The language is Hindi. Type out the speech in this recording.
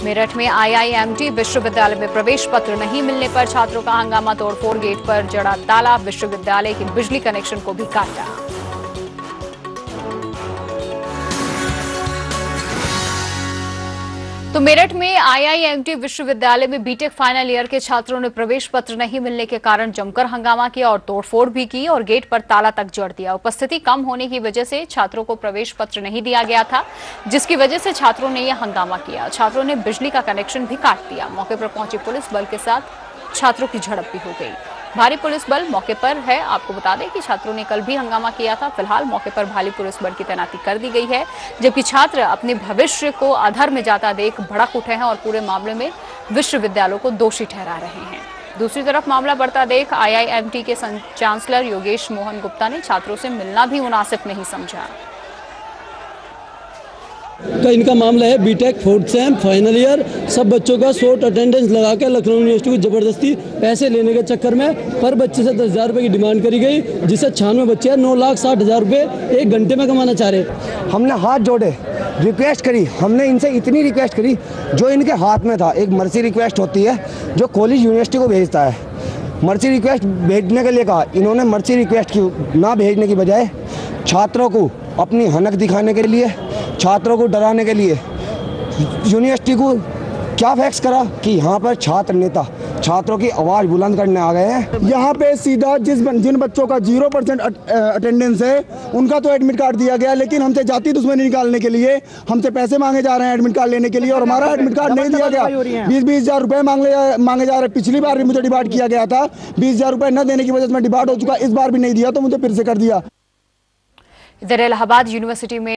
मेरठ में आईआईएमटी विश्वविद्यालय में प्रवेश पत्र नहीं मिलने पर छात्रों का हंगामा, तोड़फोड़, गेट पर जड़ा ताला, विश्वविद्यालय के बिजली कनेक्शन को भी काटा। तो मेरठ में आईआईएमटी विश्वविद्यालय में बीटेक फाइनल ईयर के छात्रों ने प्रवेश पत्र नहीं मिलने के कारण जमकर हंगामा किया और तोड़फोड़ भी की और गेट पर ताला तक जड़ दिया। उपस्थिति कम होने की वजह से छात्रों को प्रवेश पत्र नहीं दिया गया था, जिसकी वजह से छात्रों ने यह हंगामा किया। छात्रों ने बिजली का कनेक्शन भी काट दिया। मौके पर पहुंची पुलिस बल के साथ छात्रों की झड़प भी हो गई। भारी पुलिस बल मौके पर है। आपको बता दें कि छात्रों ने कल भी हंगामा किया था। फिलहाल मौके पर भारी पुलिस बल की तैनाती कर दी गई है, जबकि छात्र अपने भविष्य को अधर में जाता देख भड़क उठे हैं और पूरे मामले में विश्वविद्यालय को दोषी ठहरा रहे हैं। दूसरी तरफ मामला बढ़ता देख आईआईएमटी के चांसलर योगेश मोहन गुप्ता ने छात्रों से मिलना भी मुनासिब नहीं समझा। तो इनका मामला है B Tech fourth sem final year, सब बच्चों का शॉर्ट अटेंडेंस लगा के लखनऊ यूनिवर्सिटी को जबरदस्ती पैसे लेने के चक्कर में पर बच्चे से 10,000 रुपये की डिमांड करी गई, जिससे 96 बच्चे 9,60,000 रुपये एक घंटे में कमाना चाह रहे। हमने हाथ जोड़े, रिक्वेस्ट करी, हमने इनसे इतनी रिक्वेस्ट करी जो इनके हाथ में था। एक मर्सी रिक्वेस्ट होती है जो कॉलेज यूनिवर्सिटी को भेजता है, मर्सी रिक्वेस्ट भेजने के लिए कहा। इन्होंने मर्सी रिक्वेस्ट की ना भेजने की बजाय छात्रों को अपनी हनक दिखाने के लिए, छात्रों को डराने के लिए यूनिवर्सिटी को क्या फैक्स करा कि यहाँ पर छात्र नेता छात्रों की आवाज़ बुलंद करने आ गए हैं। यहाँ पे सीधा जिन बच्चों का 0% अटेंडेंस है उनका तो एडमिट कार्ड दिया गया, लेकिन हमसे जाति दुश्मनी निकालने के लिए हमसे पैसे मांगे जा रहे हैं एडमिट कार्ड लेने के लिए, और हमारा एडमिट कार्ड नहीं दिया गया। 20,000 रुपये मांगे जा रहे हैं। पिछली बार भी मुझे डिबाट किया गया था, 20,000 रुपये न देने की वजह से मैं डिबाट हो चुका। इस बार भी नहीं दिया तो मुझे फिर से कर दिया। इधर इलाहाबाद यूनिवर्सिटी में